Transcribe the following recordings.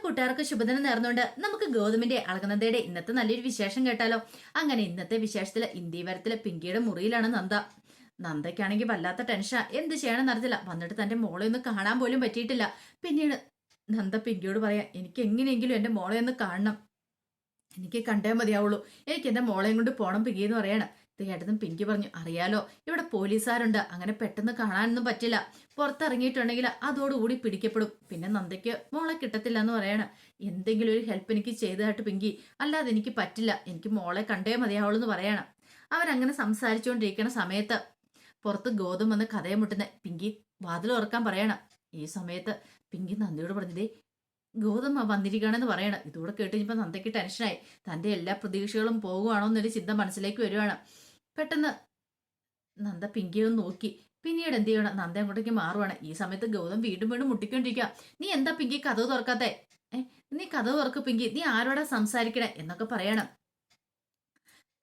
കൂട്ടുകാർക്ക് ശുഭദിനം നേർന്നുകൊണ്ട് നമുക്ക് ഗൗതമിന്റെ അളകനന്ദയുടെ ഇന്നത്തെ നല്ലൊരു വിശേഷം കേട്ടാലോ. അങ്ങനെ ഇന്നത്തെ വിശേഷത്തില് ഇന്ത്യവരത്തില് പിങ്കിയുടെ മുറിയിലാണ് നന്ദ. നന്ദയ്ക്കാണെങ്കിൽ വല്ലാത്ത ടെൻഷനാ, എന്ത് ചെയ്യണമെന്ന് അറിഞ്ഞില്ല. വന്നിട്ട് തന്റെ മോളെ ഒന്ന് കാണാൻ പോലും പറ്റിയിട്ടില്ല. പിന്നീട് നന്ദ പിങ്കിയോട് പറയാം, എനിക്ക് എങ്ങനെയെങ്കിലും എന്റെ മോളെ ഒന്ന് കാണണം, എനിക്ക് കണ്ടേ മതിയാവുള്ളൂ, എനിക്ക് എന്റെ മോളെയും കൊണ്ട് പോണം പിങ്കി എന്ന് പറയാണ്. ഇത് കേട്ടതും പിങ്കി പറഞ്ഞു, അറിയാലോ ഇവിടെ പോലീസുകാരുണ്ട്, അങ്ങനെ പെട്ടെന്ന് കാണാനൊന്നും പറ്റില്ല, പുറത്തിറങ്ങിയിട്ടുണ്ടെങ്കിൽ അതോടുകൂടി പിടിക്കപ്പെടും, പിന്നെ നന്ദയ്ക്ക് മോളെ കിട്ടത്തില്ല എന്ന് പറയാണ്. എന്തെങ്കിലും ഒരു ഹെൽപ്പ് എനിക്ക് ചെയ്തതായിട്ട് പിങ്കി, അല്ലാതെ എനിക്ക് പറ്റില്ല, എനിക്ക് മോളെ കണ്ടേ മതിയാവുള്ളൂ എന്ന് പറയാണ്. അവരങ്ങനെ സംസാരിച്ചുകൊണ്ടിരിക്കുന്ന സമയത്ത് പുറത്ത് ഗോതം വന്ന് കഥയെ മുട്ടുന്ന പിങ്കി വാതിൽ തുറക്കാൻ പറയണം. ഈ സമയത്ത് പിങ്കി നന്ദിയോട് പറഞ്ഞതേ ഗോതമ്പ വന്നിരിക്കുകയാണെന്ന് പറയണം. ഇതൂടെ കേട്ട് കഴിഞ്ഞപ്പോൾ നന്ദയ്ക്ക് ടെൻഷനായി. തന്റെ എല്ലാ പ്രതീക്ഷകളും പോകുവാണോ എന്നൊരു ചിന്ത മനസ്സിലേക്ക് വരുവാണ്. പെട്ടെന്ന് നന്ദ പിങ്കിയെ ഒന്ന് നോക്കി. പിന്നീട് എന്ത് ചെയ്യണം, നന്ദ അങ്ങോട്ടേക്ക് മാറുവാണ്. ഈ സമയത്ത് ഗൗതം വീണ്ടും വീണ്ടും മുട്ടിക്കൊണ്ടിരിക്കുക. നീ എന്താ പിങ്കി കഥവ് തുറക്കാത്തെ? നീ കഥവ് തുറക്ക് പിങ്കി, നീ ആരോടാ സംസാരിക്കണേ എന്നൊക്കെ പറയണം.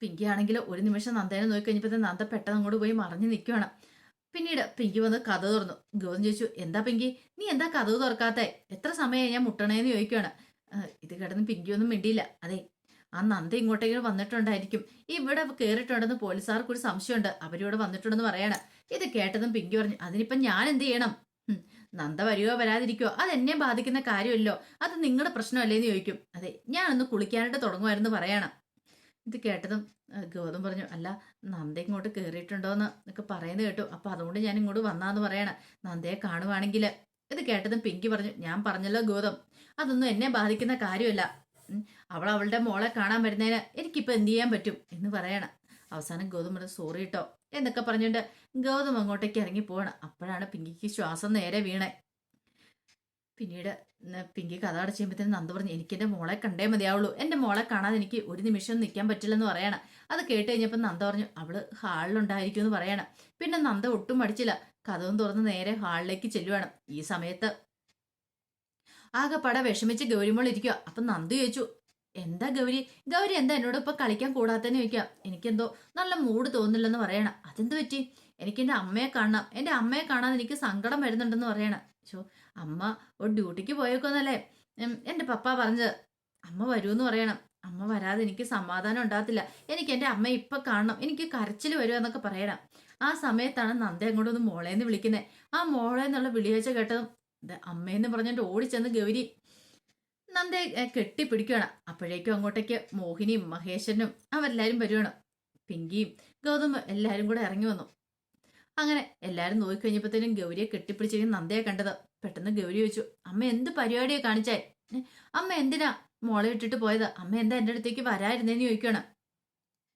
പിങ്കി ആണെങ്കിൽ ഒരു നിമിഷം നന്ദേനെ നോക്കി കഴിഞ്ഞപ്പോഴത്തെ നന്ദ പെട്ടെന്ന് അങ്ങോട്ട് പോയി മറിഞ്ഞു നിൽക്കുകയാണ്. പിന്നീട് പിങ്കി വന്ന് കഥ തുറന്നു. ഗൗതം ചോദിച്ചു, എന്താ പിങ്കി, നീ എന്താ കഥവ് തുറക്കാത്തെ? എത്ര സമയമായി ഞാൻ മുട്ടണേന്ന് ചോദിക്കുകയാണ്. ഇത് കിടന്ന് പിങ്കി ഒന്നും മിണ്ടിയില്ല. അതെ, ആ നന്ദ ഇങ്ങോട്ടേക്ക് വന്നിട്ടുണ്ടായിരിക്കും, ഇവിടെ കയറിയിട്ടുണ്ടെന്ന് പോലീസുകാർക്ക് ഒരു സംശയമുണ്ട്, അവരിവിടെ വന്നിട്ടുണ്ടെന്ന് പറയാണ്. ഇത് കേട്ടതും പിങ്കി പറഞ്ഞു, അതിനിപ്പം ഞാൻ എന്ത് ചെയ്യണം? നന്ദ വരുവോ വരാതിരിക്കോ അതെന്നെ ബാധിക്കുന്ന കാര്യമല്ലോ, അത് നിങ്ങളുടെ പ്രശ്നമല്ലേന്ന് ചോദിക്കും. അതെ, ഞാനൊന്ന് കുളിക്കാനായിട്ട് തുടങ്ങുമായിരുന്നു പറയണം. ഇത് കേട്ടതും ഗൗതം പറഞ്ഞു, അല്ല നന്ദ ഇങ്ങോട്ട് കയറിയിട്ടുണ്ടോന്ന് ഒക്കെ പറയുന്നത് കേട്ടു, അപ്പൊ അതുകൊണ്ട് ഞാൻ ഇങ്ങോട്ട് വന്നാന്ന് പറയണ, നന്ദയെ കാണുവാണെങ്കിൽ. ഇത് കേട്ടതും പിങ്കി പറഞ്ഞു, ഞാൻ പറഞ്ഞല്ലോ ഗൗതം, അതൊന്നും എന്നെ ബാധിക്കുന്ന കാര്യമല്ല, അവൾ അവളുടെ മോളെ കാണാൻ വരുന്നതിന് എനിക്കിപ്പോൾ എന്ത് ചെയ്യാൻ പറ്റും എന്ന് പറയണം. അവസാനം ഗൗതം പറഞ്ഞു, സോറി കേട്ടോ എന്നൊക്കെ പറഞ്ഞുകൊണ്ട് ഗൗതം അങ്ങോട്ടേക്ക് ഇറങ്ങി പോവാണ്. അപ്പോഴാണ് പിങ്കിക്ക് ശ്വാസം നേരെ വീണേ. പിന്നീട് പിങ്കി കഥ അടച്ചു കഴിയുമ്പോഴത്തേനും നന്ദ പറഞ്ഞു, എനിക്ക് എൻ്റെ മോളെ കണ്ടേ മതിയാവുള്ളൂ, എൻ്റെ മോളെ കാണാതെ എനിക്ക് ഒരു നിമിഷം നിൽക്കാൻ പറ്റില്ലെന്ന് പറയണം. അത് കേട്ട് കഴിഞ്ഞപ്പോൾ നന്ദ പറഞ്ഞു, അവള് ഹാളിലുണ്ടായിരിക്കും എന്ന് പറയണം. പിന്നെ നന്ദ ഒട്ടും മടിച്ചില്ല, കഥവും തുറന്ന് നേരെ ഹാളിലേക്ക് ചെല്ലുവാണ്. ഈ സമയത്ത് ആകെപ്പാടെ വിഷമിച്ച് ഗൗരിമോൾ ഇരിക്കുക. അപ്പം നന്ദു ചോദിച്ചു, എന്താ ഗൗരി, ഗൗരി എന്താ എന്നോട് ഇപ്പൊ കളിക്കാൻ കൂടാത്തന്നെ ചോദിക്കാം. എനിക്കെന്തോ നല്ല മൂഡ് തോന്നില്ലെന്ന് പറയണം. അതെന്ത് പറ്റി? എനിക്ക് എൻ്റെ അമ്മയെ കാണണം, എൻ്റെ അമ്മയെ കാണാൻ എനിക്ക് സങ്കടം വരുന്നുണ്ടെന്ന് പറയണം. ചോ, അമ്മ ഒരു ഡ്യൂട്ടിക്ക് പോയേക്കൊന്നല്ലേ എൻ്റെ പപ്പ പറഞ്ഞത്, അമ്മ വരൂന്ന് പറയണം. അമ്മ വരാതെ എനിക്ക് സമാധാനം ഉണ്ടാകത്തില്ല, എനിക്ക് എൻ്റെ അമ്മയെ ഇപ്പൊ കാണണം, എനിക്ക് കരച്ചിൽ വരുക എന്നൊക്കെ പറയണം. ആ സമയത്താണ് നന്ദ അങ്ങോട്ടൊന്ന് മോളേന്ന് വിളിക്കുന്നത്. ആ മോളേന്നുള്ള വിളിവെച്ച കേട്ടതും അമ്മയെന്ന് പറഞ്ഞിട്ട് ഓടിച്ചെന്ന് ഗൗരി നന്ദയെ കെട്ടിപ്പിടിക്കുകയാണ്. അപ്പോഴേക്കും അങ്ങോട്ടേക്ക് മോഹിനിയും മഹേശ്വരനും അവരെല്ലാരും വരുവാണ്. പിങ്കിയും ഗൗതമും എല്ലാരും കൂടെ ഇറങ്ങി വന്നു. അങ്ങനെ എല്ലാരും നോക്കിക്കഴിഞ്ഞപ്പോഴത്തേനും ഗൗരിയെ കെട്ടിപ്പിടിച്ചിരിക്കുന്ന നന്ദയെ കണ്ടത്. പെട്ടെന്ന് ഗൗരി ചോദിച്ചു, അമ്മ എന്ത് പരിപാടിയെ കാണിച്ചായി? അമ്മ എന്തിനാ മോളെ ഇട്ടിട്ട് പോയത്? അമ്മ എന്താ എൻ്റെ അടുത്തേക്ക് വരായിരുന്നേന്ന് ചോദിക്കണം.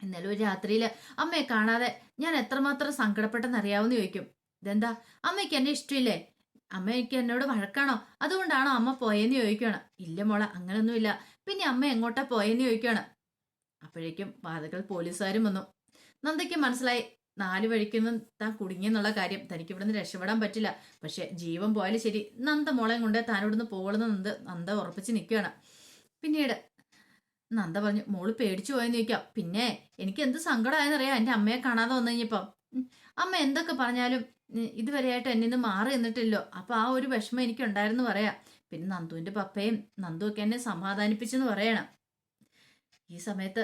ഇന്നലെ ഒരു രാത്രിയിൽ അമ്മയെ കാണാതെ ഞാൻ എത്രമാത്രം സങ്കടപ്പെട്ടെന്ന് അറിയാവുന്ന ചോദിക്കും. ഇതെന്താ, അമ്മയ്ക്ക് എന്നെ ഇഷ്ടമില്ലേ? അമ്മയ്ക്ക് എന്നോട് വഴക്കാണോ? അതുകൊണ്ടാണോ അമ്മ പോയെന്ന് ചോദിക്കുകയാണ്. ഇല്ല മോളെ, അങ്ങനൊന്നുമില്ല. പിന്നെ അമ്മ എങ്ങോട്ടാ പോയെന്ന് ചോദിക്കുകയാണ്. അപ്പോഴേക്കും വാതിൽക്കൽ പോലീസുകാരും വന്നു. നന്ദയ്ക്ക് മനസ്സിലായി, 4 വഴിക്കൊന്നും താൻ കുടുങ്ങിയെന്നുള്ള കാര്യം, തനിക്ക് ഇവിടുന്ന് രക്ഷപ്പെടാൻ പറ്റില്ല. പക്ഷെ ജീവൻ പോയാലും ശരി, നന്ദ മോളെയും കൊണ്ട് താനിവിടുന്ന് പോകണമെന്ന് നന്ദ ഉറപ്പിച്ച് നിൽക്കുകയാണ്. പിന്നീട് നന്ദ പറഞ്ഞു, മോള് പേടിച്ചു പോയെന്ന് ചോദിക്കാം. പിന്നെ എനിക്ക് എന്ത് സങ്കടമായെന്നറിയാം എൻ്റെ അമ്മയെ കാണാതെ വന്നു കഴിഞ്ഞപ്പം. അമ്മ എന്തൊക്കെ പറഞ്ഞാലും ഇതുവരെയായിട്ട് എന്നെ നിന്ന് മാറി നിന്നിട്ടില്ലോ, അപ്പൊ ആ ഒരു വിഷമം എനിക്ക് ഉണ്ടായിരുന്നു പറയാം. പിന്നെ നന്ദുവിന്റെ പപ്പയും നന്ദു ഒക്കെ എന്നെ സമാധാനിപ്പിച്ചെന്ന് പറയണം. ഈ സമയത്ത്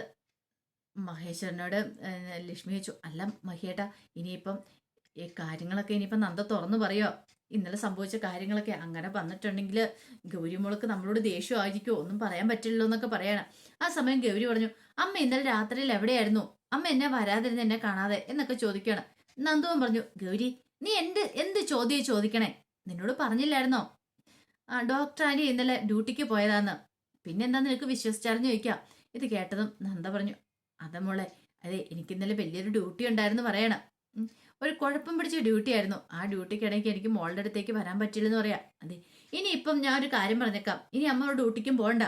മഹേശ്വരനോട് ലക്ഷ്മി ചോദിച്ചു, അല്ല മഹിയേട്ടാ, ഇനിയിപ്പം ഈ കാര്യങ്ങളൊക്കെ ഇനിയിപ്പം നന്ദ തുറന്നു പറയോ? ഇന്നലെ സംഭവിച്ച കാര്യങ്ങളൊക്കെ അങ്ങനെ വന്നിട്ടുണ്ടെങ്കിൽ ഗൗരിമോൾക്ക് നമ്മളോട് ദേഷ്യം ആയിരിക്കുമോ? ഒന്നും പറയാൻ പറ്റില്ലല്ലോ എന്നൊക്കെ പറയണം. ആ സമയം ഗൗരി പറഞ്ഞു, അമ്മ ഇന്നലെ രാത്രിയിൽ എവിടെയായിരുന്നു? അമ്മ എന്നെ വരാതിരുന്ന് എന്നെ കാണാതെ എന്നൊക്കെ ചോദിക്കുകയാണ്. നന്ദുവൻ പറഞ്ഞു, ഗൗരി നീ എന്ത് ചോദ്യം ചോദിക്കണേ? നിന്നോട് പറഞ്ഞില്ലായിരുന്നോ ഡോക്ടർ ആന്റി ഇന്നലെ ഡ്യൂട്ടിക്ക് പോയതാന്ന്? പിന്നെന്താ നിനക്ക് വിശ്വസിച്ചാലെന്ന് ചോദിക്കാം. ഇത് കേട്ടതും നന്ദ പറഞ്ഞു, അതെ മോളെ, അതെ എനിക്ക് ഇന്നലെ വലിയൊരു ഡ്യൂട്ടി ഉണ്ടായിരുന്നു പറയണം. ഒരു കുഴപ്പം പിടിച്ച ഡ്യൂട്ടി ആയിരുന്നു. ആ ഡ്യൂട്ടിക്കിടയ്ക്ക് എനിക്ക് മോളുടെ അടുത്തേക്ക് വരാൻ പറ്റില്ലെന്ന് പറയാം. അതെ, ഇനിയിപ്പം ഞാൻ ഒരു കാര്യം പറഞ്ഞേക്കാം, ഇനി അമ്മ ഒരു ഡ്യൂട്ടിക്കും പോകണ്ട,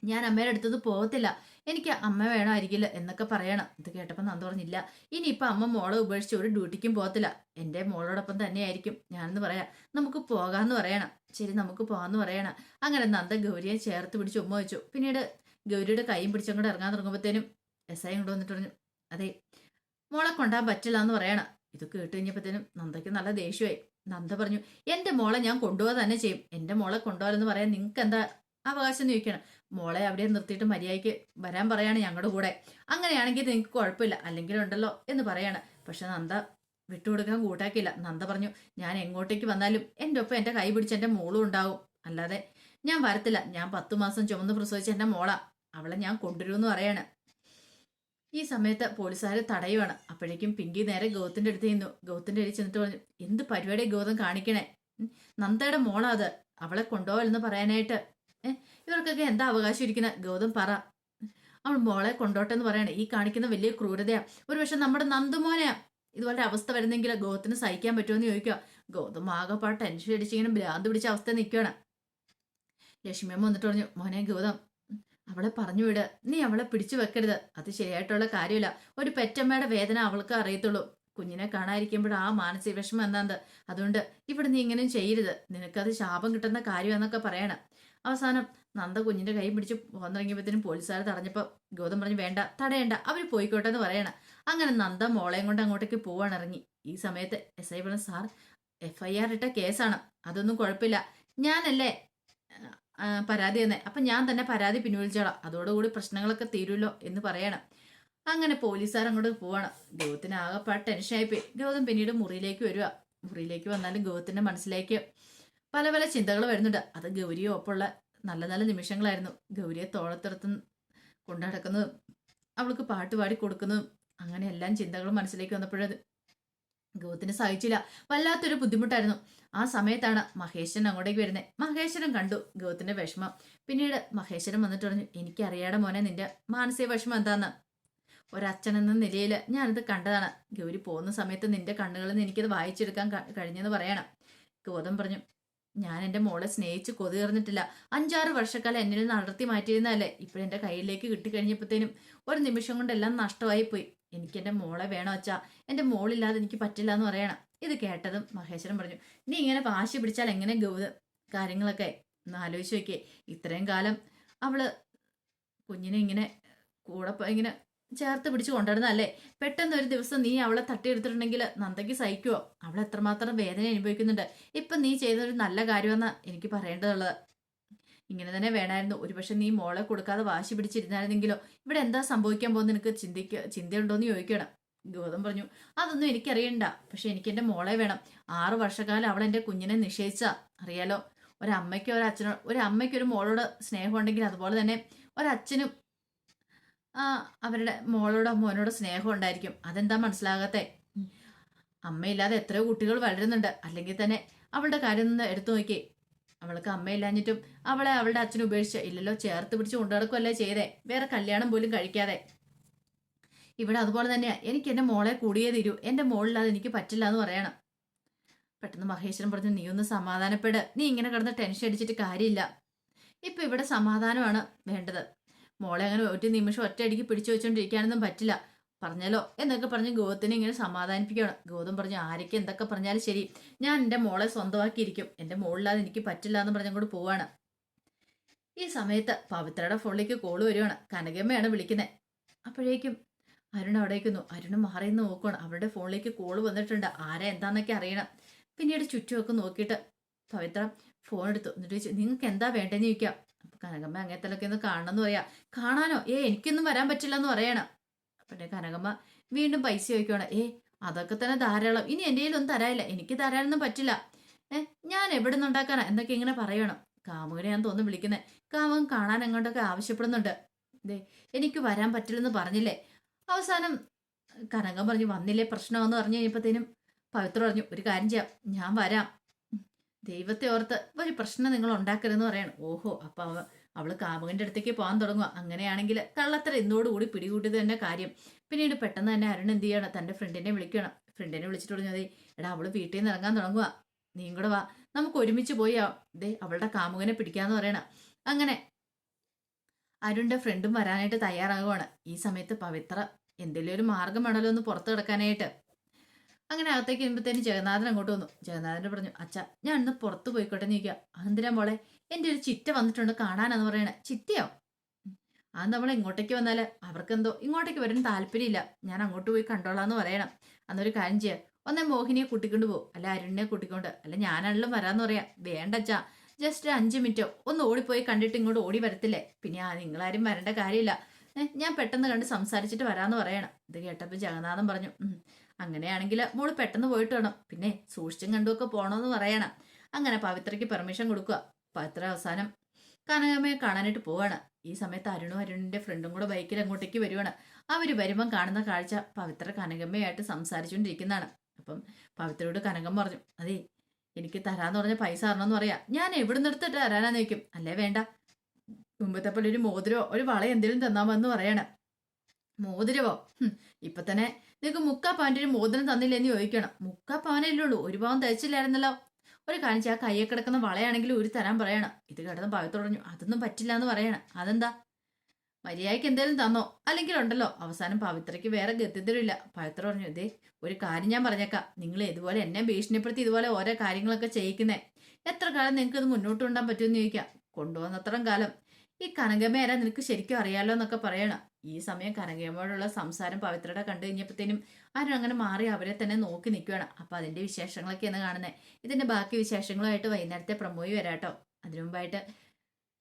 ഞാൻ അമ്മയുടെ അടുത്തത് പോകത്തില്ല, എനിക്ക് അമ്മ വേണമായിരിക്കില്ല എന്നൊക്കെ പറയണം. ഇത് കേട്ടപ്പോൾ നന്ദ പറഞ്ഞില്ല, ഇനിയിപ്പോൾ അമ്മ മോളെ ഉപേക്ഷിച്ച് ഒരു ഡ്യൂട്ടിക്കും പോകത്തില്ല, എൻ്റെ മോളോടൊപ്പം തന്നെയായിരിക്കും ഞാനെന്ന് പറയാം, നമുക്ക് പോകാമെന്ന് പറയണം. ശരി, നമുക്ക് പോകാമെന്ന് പറയണം. അങ്ങനെ നന്ദ ഗൗരിയെ ചേർത്ത് പിടിച്ച് ഉമ്മ വെച്ചു. പിന്നീട് ഗൗരിയുടെ കൈയും പിടിച്ചങ്ങോട്ട് ഇറങ്ങാൻ തുടങ്ങുമ്പോഴത്തേനും എസ് ഐ കൊണ്ട് വന്നിട്ട് പറഞ്ഞു, അതെ മോളെ കൊണ്ടാൻ പറ്റില്ല എന്ന് പറയണം. ഇത് കേട്ട് കഴിഞ്ഞപ്പോഴത്തേനും നന്ദയ്ക്ക് നല്ല ദേഷ്യമായി. നന്ദ പറഞ്ഞു, എൻ്റെ മോളെ ഞാൻ കൊണ്ടുപോകാൻ തന്നെ ചെയ്യും, എൻ്റെ മോളെ കൊണ്ടുപോകാനെന്ന് പറയാൻ നിങ്ങൾക്ക് എന്താ അവകാശം എന്ന് ചോദിക്കണം. മോളെ അവിടെ നിർത്തിയിട്ട് മര്യാദയ്ക്ക് വരാൻ പറയാണ് ഞങ്ങളുടെ കൂടെ. അങ്ങനെയാണെങ്കിൽ നിങ്ങൾക്ക് കുഴപ്പമില്ല, അല്ലെങ്കിൽ ഉണ്ടല്ലോ എന്ന് പറയാണ്. പക്ഷെ നന്ദ വിട്ടുകൊടുക്കാൻ കൂട്ടാക്കിയില്ല. നന്ദ പറഞ്ഞു, ഞാൻ എങ്ങോട്ടേക്ക് വന്നാലും എൻ്റെ ഒപ്പം എൻ്റെ കൈ പിടിച്ച് എൻ്റെ മോളും ഉണ്ടാവും, അല്ലാതെ ഞാൻ വരത്തില്ല. ഞാൻ 10 മാസം ചുമന്ന് പ്രസവിച്ച എൻ്റെ മോളാ, അവളെ ഞാൻ കൊണ്ടുവരുമെന്ന് പറയാണ്. ഈ സമയത്ത് പോലീസുകാർ തടയുവാണ്. അപ്പോഴേക്കും പിങ്കി നേരെ ഗൗതത്തിന്റെ അടുത്ത് ചെന്നു. ഗൗതത്തിന്റെ അടുത്ത് ചെന്നിട്ട് പറഞ്ഞു, എന്ത് പരിപാടി ഗൗതം കാണിക്കണേ? നന്ദയുടെ മോളാ അത്, അവളെ കൊണ്ടുപോകലെന്ന് പറയാനായിട്ട് ഇവർക്കൊക്കെ എന്താ അവകാശം ഇരിക്കുന്നത്? ഗൗതം പറ. അവൾ മോളെ കൊണ്ടോട്ടെ എന്ന് പറയണേ. ഈ കാണിക്കുന്ന വലിയ ക്രൂരതയാ. ഒരു പക്ഷെ നമ്മുടെ നന്ദുമോനെയാ ഇതുപോലെ അവസ്ഥ വരുന്നെങ്കിൽ ഗൗതത്തിന് സഹിക്കാൻ പറ്റുമെന്ന് ചോദിക്കുക. ഗൗതം ആകെപ്പാട് ടെൻഷൻ അടിച്ചിങ്ങനെ ഭ്രാന്ത് പിടിച്ച അവസ്ഥ നിൽക്കുകയാണ്. ലക്ഷ്മിയമ്മ വന്നിട്ട് പറഞ്ഞു, മോനെ ഗൗതം, അവളെ പറഞ്ഞു വിട്, നീ അവളെ പിടിച്ചു വെക്കരുത്, അത് ശരിയായിട്ടുള്ള കാര്യമില്ല. ഒരു പെറ്റമ്മയുടെ വേദന അവൾക്ക് അറിയത്തുള്ളൂ. കുഞ്ഞിനെ കാണാതിരിക്കുമ്പോൾ ആ മാനസിക വിഷമം എന്താണ്ട്, അതുകൊണ്ട് ഇവിടെ നീ ഇങ്ങനെയും ചെയ്യരുത്, നിനക്കത് ശാപം കിട്ടുന്ന കാര്യമെന്നൊക്കെ പറയണം. അവസാനം നന്ദ കുഞ്ഞിന്റെ കൈ പിടിച്ച് പോകാൻ തുടങ്ങിയപ്പോഴത്തേനും പോലീസുകാർ തടഞ്ഞപ്പോൾ ഗൗതം പറഞ്ഞു, വേണ്ട, തടയണ്ട, അവർ പോയിക്കോട്ടെ എന്ന് പറയണം. അങ്ങനെ നന്ദ മോളെയും കൊണ്ട് അങ്ങോട്ടേക്ക് പോവാൻ ഇറങ്ങി. ഈ സമയത്ത് SI പറഞ്ഞു, സാർ FIR ഇട്ട കേസാണ്, അതൊന്നും കുഴപ്പമില്ല, ഞാനല്ലേ പരാതി തന്നെ, അപ്പം ഞാൻ തന്നെ പരാതി പിൻവലിച്ചോളാം, അതോടുകൂടി പ്രശ്നങ്ങളൊക്കെ തീരുമല്ലോ എന്ന് പറയണം. അങ്ങനെ പോലീസുകാർ അങ്ങോട്ട് പോവാണ്. ഗൗതത്തിന് ആകെപ്പാട് ടെൻഷനായിപ്പോയി. ഗൗതം പിന്നീട് മുറിയിലേക്ക് വരിക. മുറിയിലേക്ക് വന്നാലും ഗൗതത്തിന്റെ മനസ്സിലേക്ക് പല പല ചിന്തകൾ വരുന്നുണ്ട്. അത് ഗൗരിയോ ഒപ്പമുള്ള നല്ല നല്ല നിമിഷങ്ങളായിരുന്നു. ഗൗരിയെ തോളത്തെടുത്ത് കൊണ്ടു നടക്കുന്നതും അവൾക്ക് പാട്ട് പാടി കൊടുക്കുന്നതും അങ്ങനെ എല്ലാം ചിന്തകളും മനസ്സിലേക്ക് വന്നപ്പോഴത് ഗൗതത്തിന് സഹിച്ചില്ല. വല്ലാത്തൊരു ബുദ്ധിമുട്ടായിരുന്നു. ആ സമയത്താണ് മഹേശ്വരൻ അങ്ങോട്ടേക്ക് വരുന്നത്. മഹേശ്വരൻ കണ്ടു ഗൗതത്തിന്റെ വിഷമം. പിന്നീട് മഹേശ്വരൻ വന്നിട്ട് പറഞ്ഞു, എനിക്കറിയാടെ മോനെ നിന്റെ മാനസിക വിഷമം എന്താന്ന്. ഒരച്ഛൻ എന്ന നിലയിൽ ഞാനിത് കണ്ടതാണ്. ഗൗരി പോകുന്ന സമയത്ത് നിന്റെ കണ്ണുകളിൽ നിന്ന് എനിക്കത് വായിച്ചെടുക്കാൻ കഴിഞ്ഞെന്ന് പറയണം. ഗൗതം പറഞ്ഞു, ഞാൻ എൻ്റെ മോളെ സ്നേഹിച്ച് കൊതി തീർന്നിട്ടില്ല. 5-6 വർഷക്കാലം എന്നിൽ നിന്ന് അടർത്തി മാറ്റിയിരുന്നതല്ലേ, ഇപ്പോഴെൻ്റെ കയ്യിലേക്ക് കിട്ടിക്കഴിഞ്ഞപ്പോഴത്തേനും ഒരു നിമിഷം കൊണ്ട് എല്ലാം നഷ്ടമായി പോയി. എനിക്ക് എൻ്റെ മോളെ വേണോ അച്ഛാ, എൻ്റെ മോളില്ലാതെ എനിക്ക് പറ്റില്ല എന്ന് പറയണം. ഇത് കേട്ടതും മഹേശ്വരൻ പറഞ്ഞു, നീ ഇങ്ങനെ വാശി പിടിച്ചാൽ എങ്ങനെ കാര്യങ്ങളൊക്കെ ഒന്ന് ആലോചിച്ച് നോക്കിയേ. ഇത്രയും കാലം അവള് കുഞ്ഞിനെ ഇങ്ങനെ കൂടെ ഇങ്ങനെ ചേർത്ത് പിടിച്ച് കൊണ്ടുവരുന്നതല്ലേ, പെട്ടെന്ന് ഒരു ദിവസം നീ അവളെ തട്ടിയെടുത്തിട്ടുണ്ടെങ്കിൽ നന്ദയ്ക്ക് സഹിക്കുവോ? അവൾ എത്രമാത്രം വേദന അനുഭവിക്കുന്നുണ്ട്. ഇപ്പം നീ ചെയ്തൊരു നല്ല കാര്യമെന്നാ എനിക്ക് പറയേണ്ടതുള്ളത്. ഇങ്ങനെ തന്നെ വേണമായിരുന്നു. ഒരുപക്ഷെ നീ മോളെ കൊടുക്കാതെ വാശി പിടിച്ചിരുന്നായിരുന്നെങ്കിലോ ഇവിടെ എന്താ സംഭവിക്കാൻ പോകുന്ന നിനക്ക് ചിന്തയുണ്ടോന്ന് ചോദിക്കണം. ഗൗതം പറഞ്ഞു, അതൊന്നും എനിക്കറിയണ്ട, പക്ഷെ എനിക്ക് എൻ്റെ മോളെ വേണം. 6 വർഷക്കാലം അവൾ എൻ്റെ കുഞ്ഞിനെ നിഷേധിച്ചാ. അറിയാലോ, ഒരമ്മയ്ക്കോ ഒരു അമ്മയ്ക്കൊരു മോളോട് സ്നേഹം ഉണ്ടെങ്കിൽ അതുപോലെ തന്നെ ഒരച്ഛനും അവരുടെ മോളോടോ മോനോടോ സ്നേഹം ഉണ്ടായിരിക്കും. അതെന്താ മനസ്സിലാകാത്തെ? അമ്മയില്ലാതെ എത്രയോ കുട്ടികൾ വളരുന്നുണ്ട്. അല്ലെങ്കിൽ തന്നെ അവളുടെ കാര്യം നിന്ന് എടുത്തു നോക്കി. അവൾക്ക് അമ്മയില്ലാഞ്ഞിട്ടും അവളെ അവളുടെ അച്ഛൻ ഉപേക്ഷിച്ച് ഇല്ലല്ലോ, ചേർത്ത് പിടിച്ച് കൊണ്ടുനടക്കുമല്ലേ ചെയ്തേ, വേറെ കല്യാണം പോലും കഴിക്കാതെ. ഇവിടെ അതുപോലെ തന്നെയാ, എനിക്ക് എൻ്റെ മോളെ കൂടിയേ തീരൂ, എൻ്റെ മോളില്ലാതെ എനിക്ക് പറ്റില്ല എന്ന് പറയണം. പെട്ടെന്ന് മഹേശ്വരൻ പറഞ്ഞു, നീ ഒന്ന് സമാധാനപ്പെട്, നീ ഇങ്ങനെ കിടന്ന് ടെൻഷൻ അടിച്ചിട്ട് കാര്യമില്ല. ഇപ്പൊ ഇവിടെ സമാധാനമാണ് വേണ്ടത്. മോളെ അങ്ങനെ ഒരു നിമിഷം ഒറ്റയടിക്ക് പിടിച്ചു വെച്ചോണ്ടിരിക്കാനൊന്നും പറ്റില്ല, പറഞ്ഞല്ലോ എന്നൊക്കെ പറഞ്ഞ് ഗൗതത്തിനെ ഇങ്ങനെ സമാധാനിപ്പിക്കുകയാണ്. ഗൗതം പറഞ്ഞു, ആരൊക്കെ എന്തൊക്കെ പറഞ്ഞാലും ശരി, ഞാൻ എൻ്റെ മോളെ സ്വന്തമാക്കിയിരിക്കും, എൻ്റെ മോളില്ലാതെ എനിക്ക് പറ്റില്ല എന്ന് പറഞ്ഞങ്ങോട്ട് പോവാണ്. ഈ സമയത്ത് പവിത്രയുടെ ഫോണിലേക്ക് കോള് വരുവാണ്. കനകമ്മയാണ് വിളിക്കുന്നത്. അപ്പോഴേക്കും അരുൺ അവിടേക്കുന്നു. അരുണ് മാറിയെന്ന് നോക്കുകയാണ്. അവരുടെ ഫോണിലേക്ക് കോള് വന്നിട്ടുണ്ട്. ആരാ എന്താന്നൊക്കെ അറിയണം. പിന്നീട് ചുറ്റുമൊക്കെ നോക്കിയിട്ട് പവിത്ര ഫോൺ എടുത്തു. എന്നിട്ട് ചോദിച്ചു, നിങ്ങൾക്ക് എന്താ വേണ്ടതെന്ന് ചോദിക്കാം. അപ്പൊ കനകമ്മ അങ്ങനത്തെ ഒന്ന് കാണണമെന്ന് പറയാ. കാണാനോ? എനിക്കൊന്നും വരാൻ പറ്റില്ല എന്ന് പറയണം. പിന്നെ കനകമ്മ വീണ്ടും പൈസ ചോദിക്കുവാണ്. അതൊക്കെ തന്നെ ധാരാളം, ഇനി എൻ്റെ കയ്യിലൊന്നും തരാനില്ല, എനിക്ക് തരാനൊന്നും പറ്റില്ല. ഞാൻ എവിടെ നിന്നുണ്ടാക്കാനാ എന്നൊക്കെ ഇങ്ങനെ പറയണം. കാമുകനെ ഞാൻ തോന്നുന്നു വിളിക്കുന്നത്. കാമുകൻ കാണാൻ എങ്ങോട്ടൊക്കെ ആവശ്യപ്പെടുന്നുണ്ട്. എനിക്ക് വരാൻ പറ്റില്ലെന്ന് പറഞ്ഞില്ലേ. അവസാനം കനകം പറഞ്ഞു, വന്നില്ലേ പ്രശ്നമെന്ന് പറഞ്ഞു കഴിഞ്ഞപ്പോഴത്തേനും പവിത്ര പറഞ്ഞു, ഒരു കാര്യം ചെയ്യാം, ഞാൻ വരാം, ദൈവത്തെ ഓർത്ത് ഒരു പ്രശ്നം നിങ്ങൾ ഉണ്ടാക്കരുതെന്ന് പറയണം. ഓഹോ, അപ്പൊ അവള് കാമുകന്റെ അടുത്തേക്ക് പോകാൻ തുടങ്ങുക. അങ്ങനെയാണെങ്കിൽ കള്ളത്തര ഇന്നോടുകൂടി പിടികൂട്ടിയത് തന്നെ കാര്യം. പിന്നീട് പെട്ടെന്ന് തന്നെ അരുൺ എന്ത് ചെയ്യണം, തന്റെ ഫ്രണ്ടിനെ വിളിക്കണം. ഫ്രണ്ടിനെ വിളിച്ചിട്ട് പറഞ്ഞത്, എടാ അവള് വീട്ടിൽ നിന്ന് ഇറങ്ങാൻ തുടങ്ങുക, നീയും കൂടെ വാ, നമുക്ക് ഒരുമിച്ച് പോയി അവളുടെ കാമുകനെ പിടിക്കാന്ന് പറയണം. അങ്ങനെ അരുണിന്റെ ഫ്രണ്ടും വരാനായിട്ട് തയ്യാറാകുവാണ്. ഈ സമയത്ത് പവിത്ര എന്തെങ്കിലും ഒരു മാർഗം വേണമല്ലോ ഒന്ന് പുറത്ത് കിടക്കാനായിട്ട്. അങ്ങനെ അകത്തേക്ക് വരുമ്പോഴത്തേനും ജഗന്നാഥൻ അങ്ങോട്ട് വന്നു. ജഗന്നാഥന്റെ പറഞ്ഞു, അച്ഛാ ഞാൻ ഇന്ന് പുറത്ത് പോയിക്കോട്ടെ എന്ന് ചോദിക്കുക. അതെന്തിനാ മോളെ? എൻ്റെ ഒരു ചിറ്റ വന്നിട്ടുണ്ട് കാണാനെന്ന് പറയണേ. ചിറ്റയോ? അത് നമ്മൾ ഇങ്ങോട്ടേക്ക് വന്നാൽ അവർക്കെന്തോ ഇങ്ങോട്ടേക്ക് വരാൻ താല്പര്യമില്ല, ഞാൻ അങ്ങോട്ട് പോയി കണ്ടോളാന്ന് പറയണം. അന്നൊരു കാര്യം ചെയ്യാം, ഒന്നേ മോഹിനിയെ കൂട്ടിക്കൊണ്ട് പോകും, അല്ല അരുണിനെ കൂട്ടിക്കൊണ്ട്, അല്ല ഞാനാണെങ്കിലും വരാന്ന് പറയാം. വേണ്ടച്ചാ, ജസ്റ്റ് 5 മിനിറ്റോ ഒന്ന് ഓടിപ്പോയി കണ്ടിട്ട് ഇങ്ങോട്ട് ഓടി വരത്തില്ലേ? പിന്നെ നിങ്ങളാരും വരേണ്ട കാര്യമില്ല. ഞാൻ പെട്ടെന്ന് കണ്ട് സംസാരിച്ചിട്ട് വരാന്ന് പറയണം. ഇത് കേട്ടപ്പോൾ ജഗന്നാഥൻ പറഞ്ഞു, അങ്ങനെയാണെങ്കിൽ മോള് പെട്ടെന്ന് പോയിട്ട് വേണം. പിന്നെ സൂക്ഷിച്ചും കണ്ടുമൊക്കെ പോകണമെന്ന് പറയണം. അങ്ങനെ പവിത്രയ്ക്ക് പെർമിഷൻ കൊടുക്കുക. പവിത്ര അവസാനം കനകമ്മയെ കാണാനായിട്ട് പോവാണ്. ഈ സമയത്ത് അരുണിന്റെ ഫ്രണ്ടും കൂടെ ബൈക്കിൽ അങ്ങോട്ടേക്ക് വരുവാണ്. അവർ വരുമ്പം കാണുന്ന കാഴ്ച പവിത്ര കനകമ്മയായിട്ട് സംസാരിച്ചുകൊണ്ടിരിക്കുന്നതാണ്. അപ്പം പവിത്രയോട് കനകം പറഞ്ഞു, അതെ എനിക്ക് തരാന്ന് പറഞ്ഞ പൈസ തരണമെന്ന് പറയാ. ഞാൻ എവിടെ നിർത്തിട്ട് തരാനാന്ന് ചോദിക്കും. അല്ലേ വേണ്ട, മുമ്പത്തെ പോലെ ഒരു മോതിരോ ഒരു വള എന്തെങ്കിലും തന്നാമെന്ന് പറയണം. മോതിരവോ? ഇപ്പൊ തന്നെ നിനക്ക് 3/4 മോതിരം തന്നില്ലെന്ന് ചോദിക്കണം. 3/4 ഉള്ളൂ, ഒരു പാവം തയ്ച്ചില്ലായിരുന്നല്ലോ. ഒരു കാണിച്ച് ആ കയ്യെ കിടക്കുന്ന വളയാണെങ്കിലും ഒരു തരാൻ പറയണം. ഇത് കേട്ടതും പവിത്ര പറഞ്ഞു, അതൊന്നും പറ്റില്ല എന്ന് പറയണം. അതെന്താ? മര്യാദയ്ക്ക് എന്തേലും തന്നോ, അല്ലെങ്കിൽ ഉണ്ടല്ലോ. അവസാനം പവിത്രയ്ക്ക് വേറെ ഗത്യന്തരമില്ല. പവിത്ര പറഞ്ഞു, ഇതേ ഒരു കാര്യം ഞാൻ പറഞ്ഞേക്കാം, നിങ്ങൾ ഇതുപോലെ എന്നെ ഭീഷണിപ്പെടുത്തി ഇതുപോലെ ഓരോ കാര്യങ്ങളൊക്കെ ചെയ്യിക്കുന്നേ, എത്ര കാലം നിങ്ങൾക്ക് ഇത് മുന്നോട്ട് കൊണ്ടാൻ പറ്റുമെന്ന് ചോദിക്കാം. കൊണ്ടുപോകുന്നത്രയും കാലം ഈ കനകമ്മേരാ നിനക്ക് ശരിക്കും അറിയാലോ എന്നൊക്കെ പറയണം. ഈ സമയം കനകമ്മയോടുള്ള സംസാരം പവിത്രയുടെ കണ്ടു കഴിഞ്ഞപ്പോഴത്തേനും ആരും അങ്ങനെ മാറി അവരെ തന്നെ നോക്കി നിൽക്കുകയാണ്. അപ്പൊ അതിന്റെ വിശേഷങ്ങളൊക്കെയാണ് കാണുന്നത്. ഇതിന്റെ ബാക്കി വിശേഷങ്ങളുമായിട്ട് വൈകുന്നേരത്തെ പ്രമോയി വരാട്ടോ. അതിനു മുമ്പായിട്ട്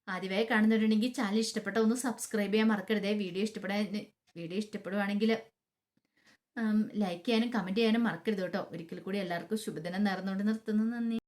ആദ്യമായി കാണുന്നവരുണ്ടെങ്കിൽ ചാനൽ ഇഷ്ടപ്പെട്ട ഒന്ന് സബ്സ്ക്രൈബ് ചെയ്യാൻ മറക്കരുതേ. വീഡിയോ ഇഷ്ടപ്പെടുവാണെങ്കിൽ ലൈക്ക് ചെയ്യാനും കമന്റ് ചെയ്യാനും മറക്കരുത് കേട്ടോ. ഒരിക്കൽ കൂടി എല്ലാവർക്കും ശുഭദിനം നേർന്നുകൊണ്ട് നിർത്തുന്നു. നന്ദി.